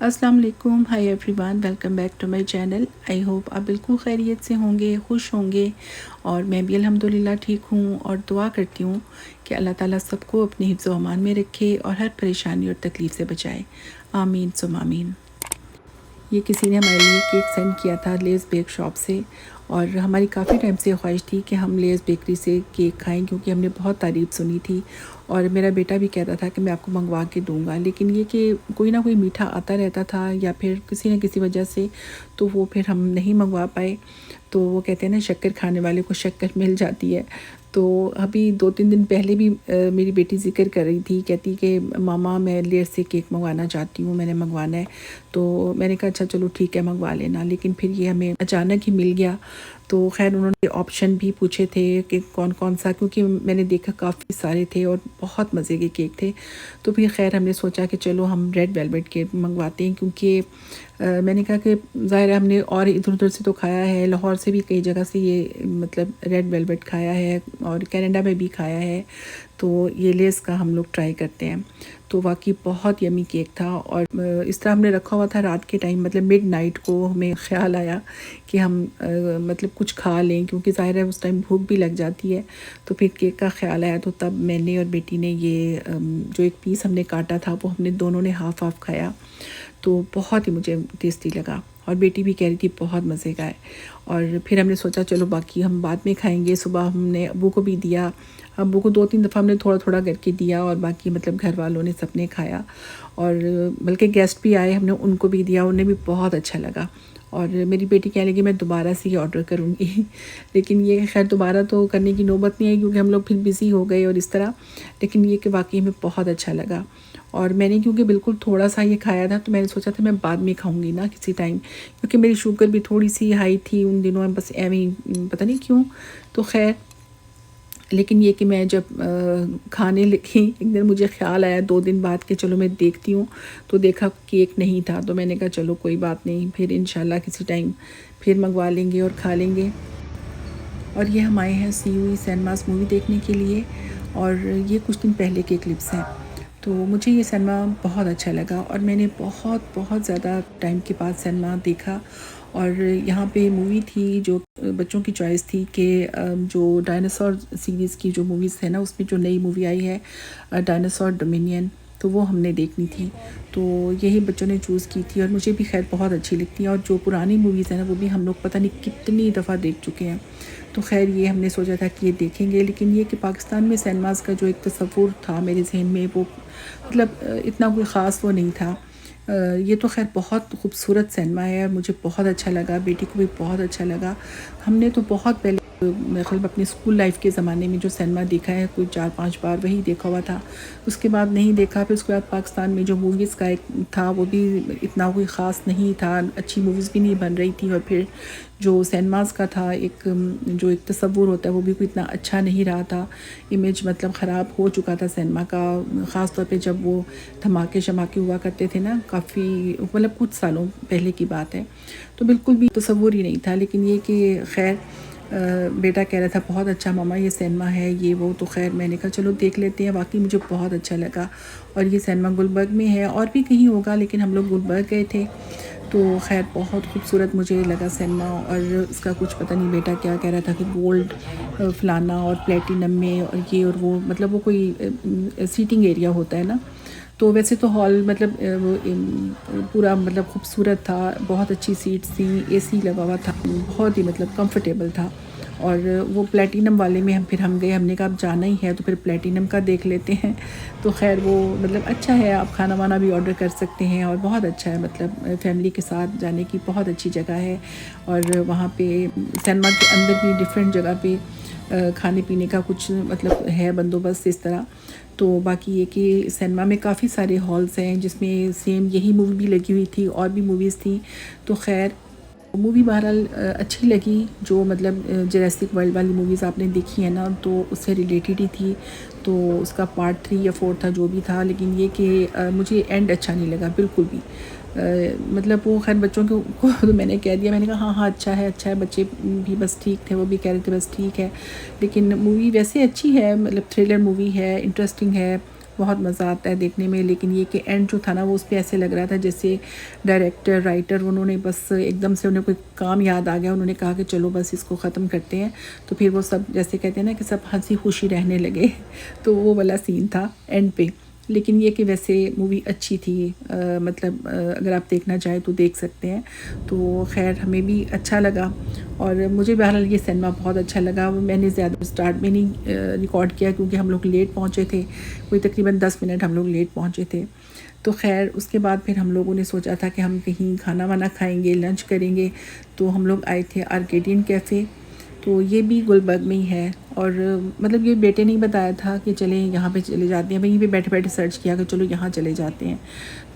अस्सलाम वालेकुम, hi everyone, welcome back to my channel. I hope आप बिल्कुल खैरियत से होंगे, खुश होंगे और मैं भी अल्हम्दुलिल्लाह ठीक हूँ और दुआ करती हूँ कि अल्लाह ताला सबको अपने हिफ्ज़ व अमान में रखे और हर परेशानी और तकलीफ़ से बचाए। आमीन सुम्मा आमीन। ये किसी ने हमारे लिए केक सेंड किया था लेज़ बेक शॉप से और हमारी काफ़ी टाइम से ख्वाहिश थी कि हम लेज़ बेकरी से केक खाएं, क्योंकि हमने बहुत तारीफ़ सुनी थी और मेरा बेटा भी कहता था कि मैं आपको मंगवा के दूंगा, लेकिन ये कि कोई ना कोई मीठा आता रहता था या फिर किसी न किसी वजह से तो वो फिर हम नहीं मंगवा पाए। तो वो कहते हैं ना, शक्कर खाने वाले को शक्कर मिल जाती है। तो अभी 2-3 दिन पहले भी मेरी बेटी ज़िक्र कर रही थी, कहती कि मामा मैं लेयर से केक मंगवाना चाहती हूँ, मैंने मंगवाना है। तो मैंने कहा अच्छा चलो ठीक है मंगवा लेना, लेकिन फिर ये हमें अचानक ही मिल गया। तो खैर उन्होंने ऑप्शन भी पूछे थे कि कौन कौन सा, क्योंकि मैंने देखा काफ़ी सारे थे और बहुत मज़े के केक थे। तो फिर खैर हमने सोचा कि चलो हम रेड वेलवेट केक मंगवाते हैं, क्योंकि मैंने कहा कि ज़ाहिर है हमने और इधर उधर से तो खाया है, लाहौर से भी कई जगह से ये मतलब रेड वेलवेट खाया है और कनाडा में भी खाया है। तो ये लेस का हम लोग ट्राई करते हैं। तो वाकई बहुत यमी केक था और इस तरह हमने रखा हुआ था रात के टाइम, मतलब मिड नाइट को हमें ख्याल आया कि हम मतलब कुछ खा लें, क्योंकि ज़ाहिर है उस टाइम भूख भी लग जाती है। तो फिर केक का ख्याल आया, तो तब मैंने और बेटी ने ये जो एक पीस हमने काटा था वो हमने दोनों ने हाफ़ हाफ़ खाया। तो बहुत ही मुझे टेस्टी लगा और बेटी भी कह रही थी बहुत मज़े का है। और फिर हमने सोचा चलो बाकी हम बाद में खाएंगे। सुबह हमने अब्बू को भी दिया, अब्बू को 2-3 दफ़ा हमने थोड़ा थोड़ा करके दिया और बाकी मतलब घर वालों ने सबने खाया। और बल्कि गेस्ट भी आए, हमने उनको भी दिया, उन्हें भी बहुत अच्छा लगा। और मेरी बेटी कहने लगी मैं दोबारा से ही ऑर्डर करूँगी लेकिन ये खैर दोबारा तो करने की नौबत नहीं आई, क्योंकि हम लोग फिर बिज़ी हो गए और इस तरह। लेकिन ये कि वाकई में बहुत अच्छा लगा। और मैंने क्योंकि बिल्कुल थोड़ा सा ये खाया था, तो मैंने सोचा था मैं बाद में खाऊंगी ना किसी टाइम, क्योंकि मेरी शुगर भी थोड़ी सी हाई थी उन दिनों, बस एवं ही पता नहीं क्यों। तो खैर लेकिन ये कि मैं जब खाने लगी एक दिन मुझे ख़्याल आया 2 दिन बाद कि चलो मैं देखती हूँ, तो देखा केक नहीं था। तो मैंने कहा चलो कोई बात नहीं, फिर इंशाल्लाह किसी टाइम फिर मंगवा लेंगे और खा लेंगे। और ये हम आए हैं सीयूई सिनेमास मूवी देखने के लिए और ये कुछ दिन पहले के क्लिप्स हैं। तो मुझे ये सिनेमा बहुत अच्छा लगा और मैंने बहुत बहुत ज़्यादा टाइम के बाद सिनेमा देखा। और यहाँ पे मूवी थी जो बच्चों की चॉइस थी कि जो डायनासोर सीरीज़ की जो मूवीज़ है ना, उसमें जो नई मूवी आई है डायनासोर डोमिनियन, तो वो हमने देखनी थी। तो यही बच्चों ने चूज़ की थी और मुझे भी खैर बहुत अच्छी लगती है। और जो पुरानी मूवीज़ हैं ना, वो भी हम लोग पता नहीं कितनी दफ़ा देख चुके हैं। तो खैर ये हमने सोचा था कि ये देखेंगे, लेकिन ये कि पाकिस्तान में सिनेमाज़ का जो एक तसव्वुर था मेरे जहन में, वो मतलब इतना कोई ख़ास वो नहीं था। ये तो खैर बहुत खूबसूरत सिनेमा है और मुझे बहुत अच्छा लगा, बेटी को भी बहुत अच्छा लगा। हमने तो बहुत पहले मेरे ख्याल अपनी स्कूल लाइफ के ज़माने में जो सिनेमा देखा है कोई 4-5 बार वही देखा हुआ था, उसके बाद नहीं देखा। फिर उसके बाद पाकिस्तान में जो मूवीज़ का एक था वो भी इतना कोई ख़ास नहीं था, अच्छी मूवीज़ भी नहीं बन रही थी। और फिर जो सिनेमाज़ का था एक जो एक तसव्वुर होता है वो भी कोई इतना अच्छा नहीं रहा था, इमेज मतलब ख़राब हो चुका था सिनेमा का, ख़ास तौर पे जब वो धमाके शमाके हुआ करते थे ना, काफ़ी मतलब कुछ सालों पहले की बात है। तो बिल्कुल भी तसव्वुर ही नहीं था। लेकिन ये कि खैर बेटा कह रहा था बहुत अच्छा मामा ये सिनेमा है ये वो, तो खैर मैंने कहा चलो देख लेते हैं। वाकई मुझे बहुत अच्छा लगा। और ये सिनेमा गुलबर्ग में है, और भी कहीं होगा लेकिन हम लोग गुलबर्ग गए थे। तो खैर बहुत खूबसूरत मुझे लगा सिनेमा। और इसका कुछ पता नहीं बेटा क्या कह रहा था कि गोल्ड फलाना और प्लेटिनम में और ये और वो, मतलब वो कोई सीटिंग एरिया होता है ना। तो वैसे तो हॉल मतलब वो पूरा मतलब खूबसूरत था, बहुत अच्छी सीट्स थी, एसी लगा हुआ था, बहुत ही मतलब कंफर्टेबल था। और वो प्लेटिनम वाले में हम गए, हमने कहा अब जाना ही है तो फिर प्लेटिनम का देख लेते हैं। तो खैर वो मतलब अच्छा है, आप खाना वाना भी ऑर्डर कर सकते हैं और बहुत अच्छा है, मतलब फैमिली के साथ जाने की बहुत अच्छी जगह है। और वहाँ पे सिनेमा के अंदर भी डिफरेंट जगह पे खाने पीने का कुछ मतलब है बंदोबस्त इस तरह। तो बाकी ये कि सिनेमा में काफ़ी सारे हॉल्स हैं जिसमें सेम यही मूवी भी लगी हुई थी और भी मूवीज़ थी। तो खैर मूवी बहरहाल अच्छी लगी। जो मतलब जुरासिक वर्ल्ड वाली मूवीज़ आपने देखी है ना, तो उससे रिलेटेड ही थी। तो उसका पार्ट 3 या 4 था जो भी था, लेकिन ये कि मुझे एंड अच्छा नहीं लगा बिल्कुल भी। मतलब वो खैर बच्चों को तो मैंने कह दिया, मैंने कहा हाँ हाँ अच्छा है, बच्चे भी बस ठीक थे, वो भी कह रहे थे बस ठीक है। लेकिन मूवी वैसे अच्छी है, मतलब थ्रिलर मूवी है, इंटरेस्टिंग है, बहुत मज़ा आता है देखने में, लेकिन ये कि एंड जो था ना वो उस पे ऐसे लग रहा था जैसे डायरेक्टर राइटर उन्होंने बस एकदम से उन्हें कोई काम याद आ गया, उन्होंने कहा कि चलो बस इसको ख़त्म करते हैं, तो फिर वो सब जैसे कहते हैं ना कि सब हंसी खुशी रहने लगे तो वो वाला सीन था एंड पे। लेकिन ये कि वैसे मूवी अच्छी थी, मतलब अगर आप देखना चाहें तो देख सकते हैं। तो खैर हमें भी अच्छा लगा और मुझे बहरहाल ये सिनेमा बहुत अच्छा लगा। मैंने ज़्यादा स्टार्ट में नहीं रिकॉर्ड किया क्योंकि हम लोग लेट पहुँचे थे, कोई तकरीबन 10 मिनट हम लोग लेट पहुँचे थे। तो खैर उसके बाद फिर हम लोगों ने सोचा था कि हम कहीं खाना वाना खाएंगे, लंच करेंगे, तो हम लोग आए थे आर्केडियन कैफ़े। तो ये भी गुलबर्ग में ही है और मतलब ये बेटे ने ही बताया था कि चलें यहाँ पे चले जाते हैं, वहीं पे बैठे बैठे सर्च किया कि चलो यहाँ चले जाते हैं।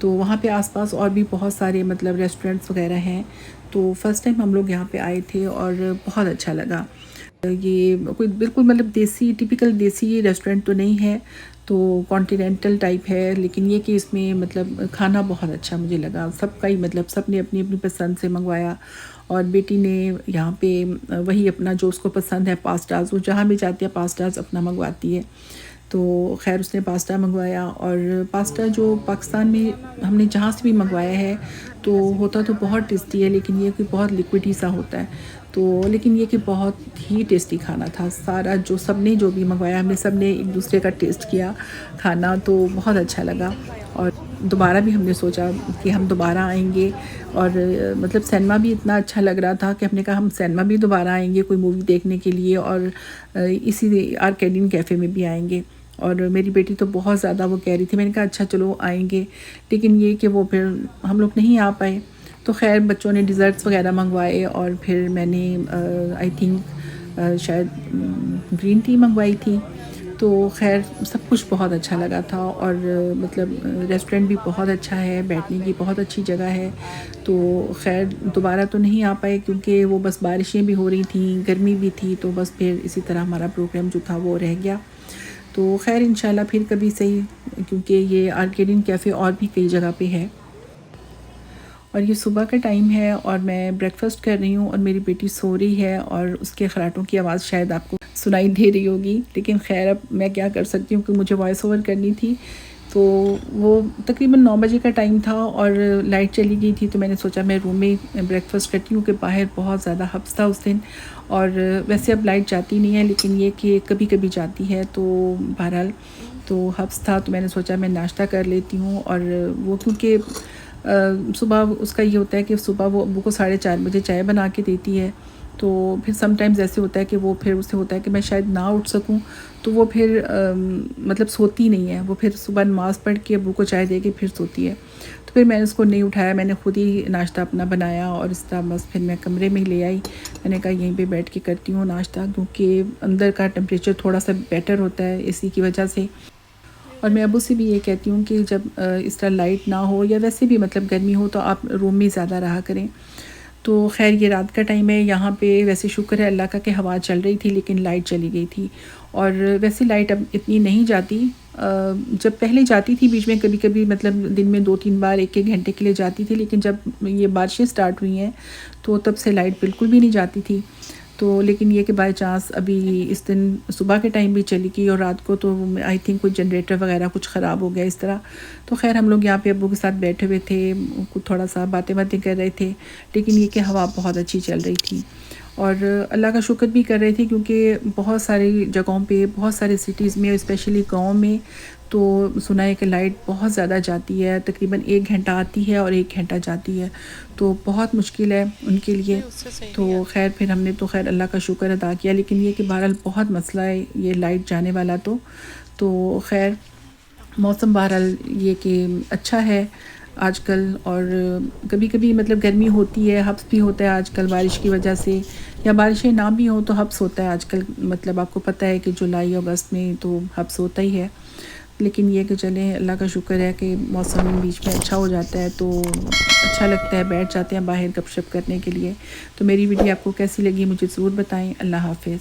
तो वहाँ पे आसपास और भी बहुत सारे मतलब रेस्टोरेंट्स वगैरह हैं। तो फ़र्स्ट टाइम हम लोग यहाँ पे आए थे और बहुत अच्छा लगा। ये कोई बिल्कुल मतलब देसी टिपिकल देसी रेस्टोरेंट तो नहीं है, तो कॉन्टिनेंटल टाइप है, लेकिन ये कि इसमें मतलब खाना बहुत अच्छा मुझे लगा। सबका ही मतलब सब ने अपनी अपनी पसंद से मंगवाया और बेटी ने यहाँ पे वही अपना जो उसको पसंद है पास्ताज, वो जहाँ भी जाती है पास्ताज अपना मंगवाती है। तो खैर उसने पास्ता मंगवाया और पास्ता जो पाकिस्तान में हमने जहाँ से भी मंगवाया है तो होता तो बहुत टेस्टी है, लेकिन ये कि बहुत लिक्विड ही सा होता है। तो लेकिन ये कि बहुत ही टेस्टी खाना था सारा, जो सब ने जो भी मंगवाया हमने सब ने एक दूसरे का टेस्ट किया खाना, तो बहुत अच्छा लगा। और दोबारा भी हमने सोचा कि हम दोबारा आएंगे और मतलब सिनेमा भी इतना अच्छा लग रहा था कि हमने कहा हम सिनेमा भी दोबारा आएंगे कोई मूवी देखने के लिए और इसी आर्केडियन कैफ़े में भी आएंगे। और मेरी बेटी तो बहुत ज़्यादा वो कह रही थी, मैंने कहा अच्छा चलो आएंगे, लेकिन ये कि वो फिर हम लोग नहीं आ पाए। तो खैर बच्चों ने डिज़र्ट्स वगैरह मंगवाए और फिर मैंने आई थिंक शायद ग्रीन टी मंगवाई थी। तो खैर सब कुछ बहुत अच्छा लगा था और मतलब रेस्टोरेंट भी बहुत अच्छा है, बैठने की बहुत अच्छी जगह है। तो खैर दोबारा तो नहीं आ पाए क्योंकि वो बस बारिशें भी हो रही थी, गर्मी भी थी, तो बस फिर इसी तरह हमारा प्रोग्राम जो था वो रह गया। तो खैर इंशाल्लाह फिर कभी सही, क्योंकि ये आर्केडियन कैफ़े और भी कई जगह पे है। और ये सुबह का टाइम है और मैं ब्रेकफास्ट कर रही हूँ और मेरी बेटी सो रही है और उसके खर्राटों की आवाज़ शायद आपको सुनाई दे रही होगी, लेकिन खैर अब मैं क्या कर सकती हूँ कि मुझे वॉइस ओवर करनी थी। तो वो तकरीबन 9 बजे का टाइम था और लाइट चली गई थी, तो मैंने सोचा मैं रूम में ब्रेकफास्ट करती हूँ कि बाहर बहुत ज़्यादा हब्स था उस दिन। और वैसे अब लाइट जाती नहीं है, लेकिन ये कि कभी कभी जाती है, तो बहरहाल तो हब्स था, तो मैंने सोचा मैं नाश्ता कर लेती हूँ। और वो क्योंकि सुबह उसका ये होता है कि सुबह वो अब्बू को 4:30 बजे चाय बना के देती है, तो फिर समटाइम्स ऐसे होता है कि वो फिर उससे होता है कि मैं शायद ना उठ सकूं, तो वो फिर मतलब सोती नहीं है, वो फिर सुबह नमाज़ पढ़ के अब्बू को चाय दे के फिर सोती है। तो फिर मैंने उसको नहीं उठाया, मैंने ख़ुद ही नाश्ता अपना बनाया और इस तरह बस फिर मैं कमरे में ले आई। मैंने कहा यहीं पे बैठ के करती हूँ नाश्ता, क्योंकि अंदर का टेम्परेचर थोड़ा सा बेटर होता है इसी की वजह से। और मैं अब्बू से भी ये कहती हूँ कि जब इस तरह लाइट ना हो या वैसे भी मतलब गर्मी हो तो आप रूम में ज़्यादा रहा करें। तो खैर ये रात का टाइम है, यहाँ पे वैसे शुक्र है अल्लाह का कि हवा चल रही थी, लेकिन लाइट चली गई थी। और वैसे लाइट अब इतनी नहीं जाती, जब पहले जाती थी बीच में कभी कभी, मतलब दिन में 2-3 बार 1-1 घंटे के लिए जाती थी, लेकिन जब ये बारिशें स्टार्ट हुई हैं तो तब से लाइट बिल्कुल भी नहीं जाती थी। तो लेकिन ये कि बाय चांस अभी इस दिन सुबह के टाइम भी चली गई और रात को तो आई थिंक कुछ जनरेटर वगैरह कुछ ख़राब हो गया इस तरह। तो खैर हम लोग यहाँ पे अब्बू के साथ बैठे हुए थे, कुछ थोड़ा सा बातें बातें कर रहे थे, लेकिन ये कि हवा बहुत अच्छी चल रही थी और अल्लाह का शुक्र भी कर रहे थे, क्योंकि बहुत सारी जगहों पे बहुत सारे सिटीज़ में स्पेशली गांव में तो सुना है कि लाइट बहुत ज़्यादा जाती है, तकरीबन 1 घंटा आती है और 1 घंटा जाती है, तो बहुत मुश्किल है उनके लिए। तो खैर फिर हमने तो खैर अल्लाह का शुक्र अदा किया, लेकिन ये कि बहरहाल बहुत मसला है ये लाइट जाने वाला। तो खैर मौसम बहरहाल ये कि अच्छा है आजकल, और कभी कभी मतलब गर्मी होती है, हब्स भी होता है आजकल बारिश की वजह से, या बारिशें ना भी हो तो हब्स होता है आजकल। मतलब आपको पता है कि जुलाई अगस्त में तो हब्स होता ही है, लेकिन ये कि चलें अल्लाह का शुक्र है कि मौसम बीच में अच्छा हो जाता है, तो अच्छा लगता है, बैठ जाते हैं बाहर गपशप करने के लिए। तो मेरी वीडियो आपको कैसी लगी मुझे ज़रूर बताएं। अल्लाह हाफ़िज़।